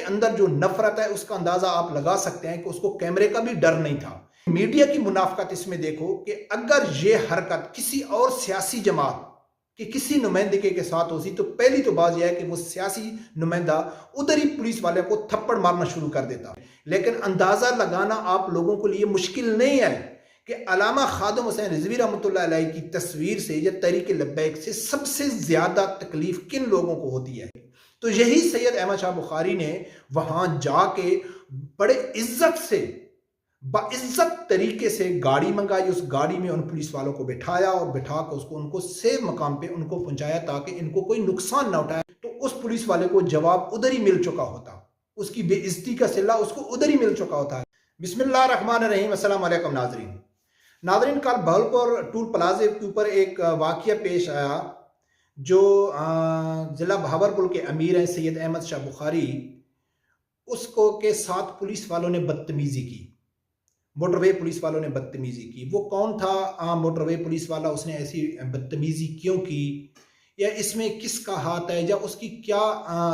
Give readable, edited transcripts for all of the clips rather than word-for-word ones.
अंदर जो नफरत है उसका अंदाजा आप लगा सकते हैं कि उसको कैमरे का भी डर नहीं था। मीडिया की मुनाफकत इसमें देखो कि अगर ये हरकत किसी और सियासी जमात कि किसी नुमाइंदगी के साथ होती तो पहली तो बात यह है कि वो सियासी नुमाइंदा उधर ही पुलिस वाले को थप्पड़ मारना शुरू कर देता। लेकिन अंदाजा लगाना आप लोगों के लिए मुश्किल नहीं है कि अल्लामा खादिम हुसैन रिजवी रहमतुल्लाह अलैह की तस्वीर से या तहरीक लब्बैक से सबसे ज्यादा तकलीफ किन लोगों को होती है। तो यही सैयद अहमद शाह बुखारी ने वहां जाके बड़े इज्जत से बाइज्जत तरीके से गाड़ी मंगाई, उस गाड़ी में उन पुलिस वालों को बिठाया और बिठा कर उसको उनको सेफ मकाम पे उनको पहुंचाया ताकि इनको कोई नुकसान ना उठाए। तो उस पुलिस वाले को जवाब उधर ही मिल चुका होता, उसकी बेइज्जती का सिला उसको उधर ही मिल चुका होता। बिस्मिल्लाह रहमान रहीम। अस्सलाम वालेकुम नाजरीन, कल बहलपुर टूल प्लाजे के ऊपर एक वाकया पेश आया जो जिला भावलपुर के अमीर हैं सैयद अहमद शाह बुखारी, उसको के साथ पुलिस वालों ने बदतमीजी की, मोटरवे पुलिस वालों ने बदतमीजी की। वो कौन था मोटरवे पुलिस वाला, उसने ऐसी बदतमीजी क्यों की, या इसमें किसका हाथ है, या उसकी क्या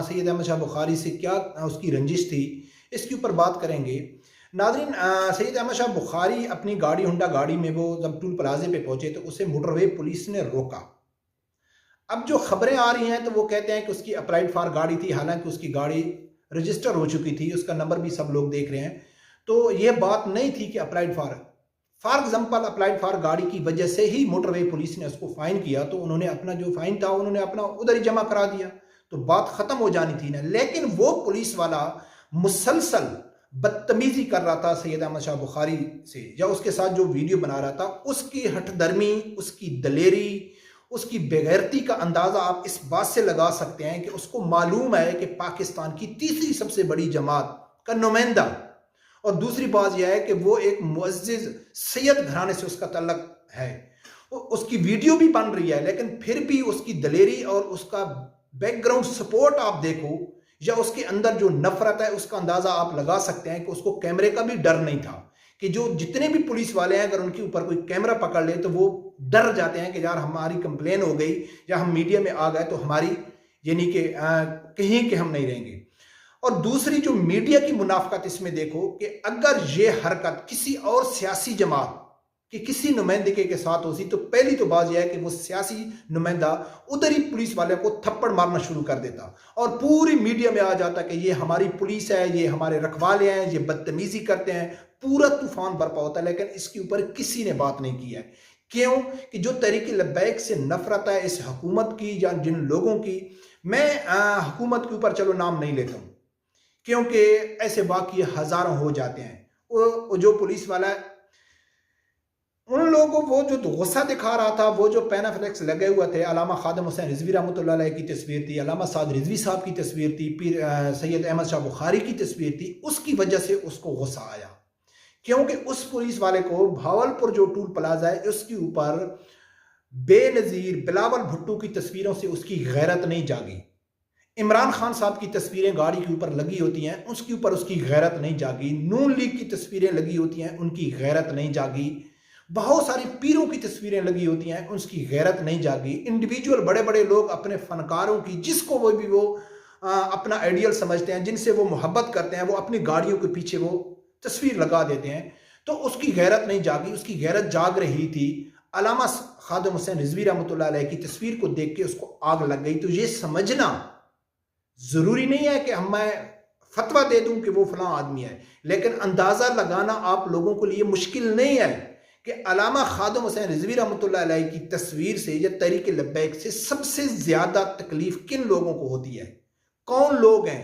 सैयद अहमद शाह बुखारी से क्या उसकी रंजिश थी, इसके ऊपर बात करेंगे। नाज़रीन, सैयद अहमद शाह बुखारी अपनी गाड़ी हुंडा गाड़ी में वो जब टूल प्लाजे पे पहुंचे तो उसे मोटरवे पुलिस ने रोका। अब जो खबरें आ रही हैं तो वो कहते हैं कि उसकी अप्लाइड फॉर गाड़ी थी, हालांकि उसकी गाड़ी रजिस्टर हो चुकी थी, उसका नंबर भी सब लोग देख रहे हैं। तो यह बात नहीं थी कि applied for example applied for गाड़ी की वजह से ही मोटरवे पुलिस ने उसको फाइन किया, तो उन्होंने अपना जो फाइन था उन्होंने अपना उधर ही जमा करा दिया, तो बात खत्म हो जानी थी ना। लेकिन वो पुलिस वाला मुसलसल बदतमीजी कर रहा था सैयद अहमद शाह बुखारी से, या उसके साथ जो वीडियो बना रहा था, उसकी हठधर्मी, उसकी दलेरी, उसकी बेगैरती का अंदाजा आप इस बात से लगा सकते हैं कि उसको मालूम है कि पाकिस्तान की तीसरी सबसे बड़ी जमात का नुमाइंदा, और दूसरी बात यह है कि वो एक मुअज्जिज सैयद घराने से उसका तल्लक है। उसकी वीडियो भी बन रही है, लेकिन फिर भी उसकी दलेरी और उसका बैकग्राउंड सपोर्ट आप देखो, या उसके अंदर जो नफरत है उसका अंदाजा आप लगा सकते हैं कि उसको कैमरे का भी डर नहीं था। कि जो जितने भी पुलिस वाले हैं अगर उनके ऊपर कोई कैमरा पकड़ ले तो वो डर जाते हैं कि यार हमारी कंप्लेन हो गई या हम मीडिया में आ गए तो हमारी यानी कि कहीं के हम नहीं रहेंगे। और दूसरी जो मीडिया की मुनाफकत इसमें देखो कि अगर ये हरकत किसी और सियासी जमात कि किसी नुमाइंदगी के साथ होती तो पहली तो बात यह है कि वो सियासी नुमाइंदा उधर ही पुलिस वाले को थप्पड़ मारना शुरू कर देता और पूरी मीडिया में आ जाता कि ये हमारी पुलिस है, ये हमारे रखवाले हैं, ये बदतमीजी करते हैं, पूरा तूफान बरपा होता। लेकिन इसके ऊपर किसी ने बात नहीं की है। क्यों? कि जो तहरीक लब्बैक से नफरत है इस हुकूमत की या जिन लोगों की, मैं हुकूमत के ऊपर चलो नाम नहीं लेता हूं क्योंकि ऐसे वाकये हजारों हो जाते हैं। वो जो पुलिस वाला है उन लोगों को वो जो गुस्सा दिखा रहा था, वो जो पैनाफ्लेक्स लगे हुए थे, अल्लामा खादिम हुसैन रिजवी रहमतुल्लाह अलैह की तस्वीर थी, अल्लामा साद रिजवी साहब की तस्वीर थी, फिर सैयद अहमद शाह बुखारी की तस्वीर थी, उसकी वजह से उसको गुस्सा आया। क्योंकि उस पुलिस वाले को भावलपुर जो टूल प्लाजा है उसके ऊपर बेनजीर बिलावल भुट्टो की तस्वीरों से उसकी गैरत नहीं जागी। इमरान खान साहब की तस्वीरें गाड़ी के ऊपर लगी होती हैं, उसके ऊपर उसकी गैरत नहीं जागी। नून लीग की तस्वीरें लगी होती हैं, उनकी गैरत नहीं जागी। बहुत सारी पीरों की तस्वीरें लगी होती हैं, उसकी गैरत नहीं जागी। इंडिविजुअल बड़े बड़े लोग अपने फनकारों की, जिसको वो भी वो अपना आइडियल समझते हैं, जिनसे वो मोहब्बत करते हैं, वो अपनी गाड़ियों के पीछे वो तस्वीर लगा देते हैं, तो उसकी गैरत नहीं जागी। उसकी गैरत जाग रही थी। अल्लामा खादिम हुसैन रिजवी रहमतुल्लाह अलैह की तस्वीर को देख के उसको आग लग गई। तो ये समझना जरूरी नहीं है कि मैं फतवा दे दूं कि वो फलां आदमी है, लेकिन अंदाजा लगाना आप लोगों के लिए मुश्किल नहीं है कि अल्लामा खादिम हुसैन रिजवी रहमतुल्लाह अलैह की तस्वीर से या तहरीक लब्बैक से सबसे ज्यादा तकलीफ किन लोगों को होती है। कौन लोग हैं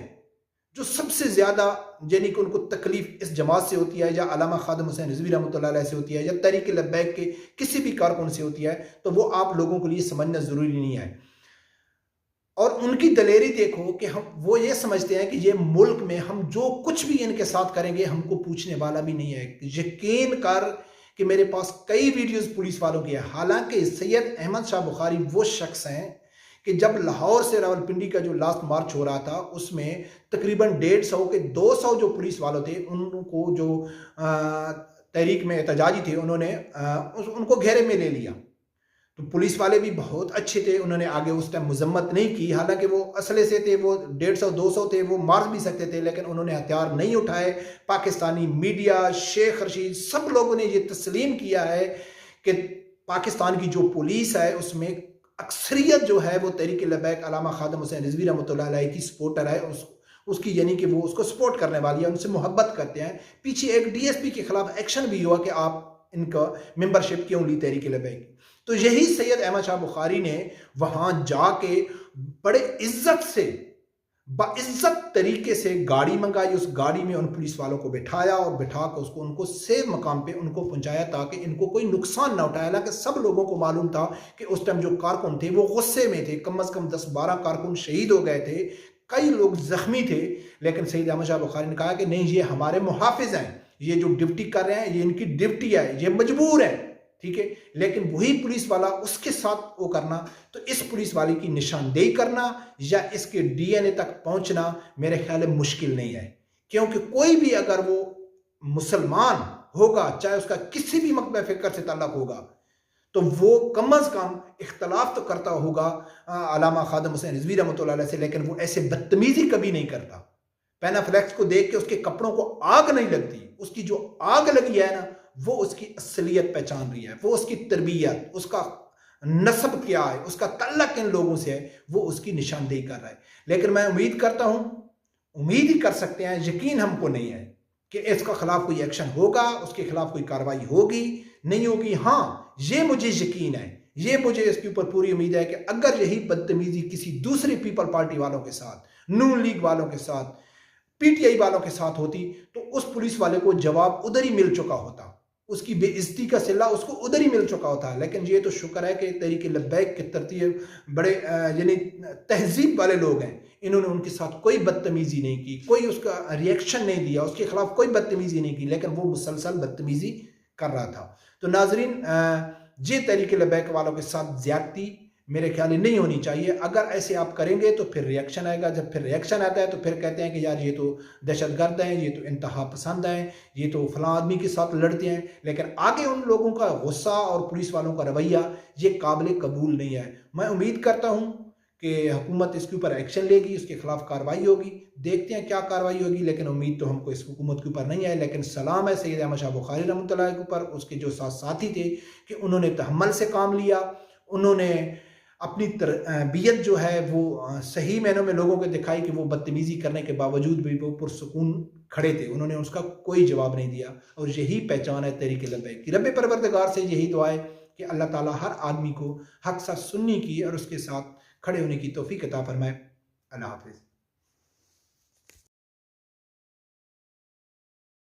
जो सबसे ज्यादा यानी कि उनको तकलीफ इस जमात से होती है, या अल्लामा खादिम हुसैन रिजवी रहमतुल्लाह अलैह से होती है, या तहरीक लब्बैक के किसी भी कारकुन से होती है, तो वो आप लोगों के लिए समझना जरूरी नहीं है। और उनकी दलेरी देखो कि हम वो ये समझते हैं कि ये मुल्क में हम जो कुछ भी इनके साथ करेंगे हमको पूछने वाला भी नहीं है। यकीन कर कि मेरे पास कई वीडियोस पुलिस वालों की है। हालांकि सैयद अहमद शाह बुखारी वो शख्स हैं कि जब लाहौर से रावलपिंडी का जो लास्ट मार्च हो रहा था उसमें तकरीबन 150 के 200 जो पुलिस वालों थे उनको जो तहरीक में एहतजाजी थे उन्होंने उनको घेरे में ले लिया। तो पुलिस वाले भी बहुत अच्छे थे, उन्होंने आगे उस टाइम मजम्मत नहीं की। हालांकि वो असले से थे, वो 150-200 थे, वो मार भी सकते थे, लेकिन उन्होंने हथियार नहीं उठाए। पाकिस्तानी मीडिया, शेख रशीद, सब लोगों ने ये तस्लीम किया है कि पाकिस्तान की जो पुलिस है उसमें अक्सरियत जो है वो तहरीक लबैक अल्लामा खादिम हुसैन रिजवी रहमतुल्लाह अलैह की सपोर्टर है। उसकी यानी कि वो उसको सपोर्ट करने वाली है, उनसे मोहब्बत करते हैं। पीछे एक डीएसपी के खिलाफ एक्शन भी हुआ कि आप इनका मेंबरशिप क्यों ली तहरीक लबैक। तो यही सैयद अहमद शाह बुखारी ने वहां जाके बड़े इज्जत से, बाइज्जत तरीके से गाड़ी मंगाई, उस गाड़ी में उन पुलिस वालों को बिठाया और बिठा कर उसको उनको सेफ मकाम पे उनको पहुंचाया ताकि इनको कोई नुकसान ना उठाए। हालांकि सब लोगों को मालूम था कि उस टाइम जो कारकुन थे वो गुस्से में थे, कम से कम 10-12 कारकुन शहीद हो गए थे, कई लोग जख्मी थे। लेकिन सैयद अहमद शाह बुखारी ने कहा कि नहीं, ये हमारे मुहाफिज हैं, ये जो ड्यूटी कर रहे हैं ये इनकी ड्यूटी है, ये मजबूर है, ठीक है। लेकिन वही पुलिस वाला उसके साथ वो करना, तो इस पुलिस वाले की निशानदेही करना या इसके डीएनए तक पहुंचना मेरे ख्याल में मुश्किल नहीं है। क्योंकि कोई भी अगर वो मुसलमान होगा, चाहे उसका किसी भी मकबे फिक्र से ताल्लुक होगा, तो वो कम अज कम इख्तलाफ तो करता होगा अल्लामा खादिम हुसैन रिजवी रहमतुल्लाह अलैह से, लेकिन वो ऐसे बदतमीजी कभी नहीं करता। पैनाफ्लेक्स को देख के उसके कपड़ों को आग नहीं लगती, उसकी जो आग लगी है ना, वो उसकी असलियत पहचान रही है, वो उसकी तरबियत, उसका नस्ब क्या है, उसका तल्लक किन लोगों से है, वो उसकी निशानदेही कर रहा है। लेकिन मैं उम्मीद करता हूं, उम्मीद ही कर सकते हैं, यकीन हमको नहीं है कि इसका खिलाफ कोई एक्शन होगा, उसके खिलाफ कोई कार्रवाई होगी, नहीं होगी। हाँ, ये मुझे यकीन है, ये मुझे इसके ऊपर पूरी उम्मीद है कि अगर यही बदतमीजी किसी दूसरी पीपल पार्टी वालों के साथ, नून लीग वालों के साथ, पीटीआई वालों के साथ होती, तो उस पुलिस वाले को जवाब उधर ही मिल चुका होता, उसकी बेइज्जती का सिला उसको उधर ही मिल चुका होता। लेकिन ये तो शुक्र है कि तहरीक लब्बैक के तरतीब बड़े यानी तहजीब वाले लोग हैं, इन्होंने उनके साथ कोई बदतमीजी नहीं की, कोई उसका रिएक्शन नहीं दिया, उसके खिलाफ कोई बदतमीजी नहीं की, लेकिन वो मुसलसल बदतमीजी कर रहा था। तो नाजरीन, ये तहरीक लब्बैक वालों के साथ ज्यादती मेरे ख्याल में नहीं होनी चाहिए। अगर ऐसे आप करेंगे तो फिर रिएक्शन आएगा, जब फिर रिएक्शन आता है तो फिर कहते हैं कि यार ये तो दहशतगर्द हैं, ये तो इंतहा पसंद हैं, ये तो फलां आदमी के साथ लड़ते हैं। लेकिन आगे उन लोगों का गुस्सा और पुलिस वालों का रवैया ये काबिल कबूल नहीं है। मैं उम्मीद करता हूँ कि हुकूमत इसके ऊपर एक्शन लेगी, उसके खिलाफ कार्रवाई होगी, देखते हैं क्या कार्रवाई होगी। लेकिन उम्मीद तो हमको इस हुकूमत के ऊपर नहीं है। लेकिन सलाम है सैयद अहमद शाह बुखारी रहमतुल्लाह के ऊपर, उसके जो साथी थे कि उन्होंने तहम्मुल से काम लिया, उन्होंने अपनी तरबियत जो है वो सही मायनों में लोगों को दिखाई कि वो बदतमीजी करने के बावजूद भी वो पुरसुकून खड़े थे, उन्होंने उसका कोई जवाब नहीं दिया। और यही पहचान है तहरीक लब्बैक की। रब परवरदिगार से यही दुआ है कि अल्लाह ताला हर आदमी को हक सच सुनने की और उसके साथ खड़े होने की तौफीक अता फरमाए। अल्लाह हाफिज़।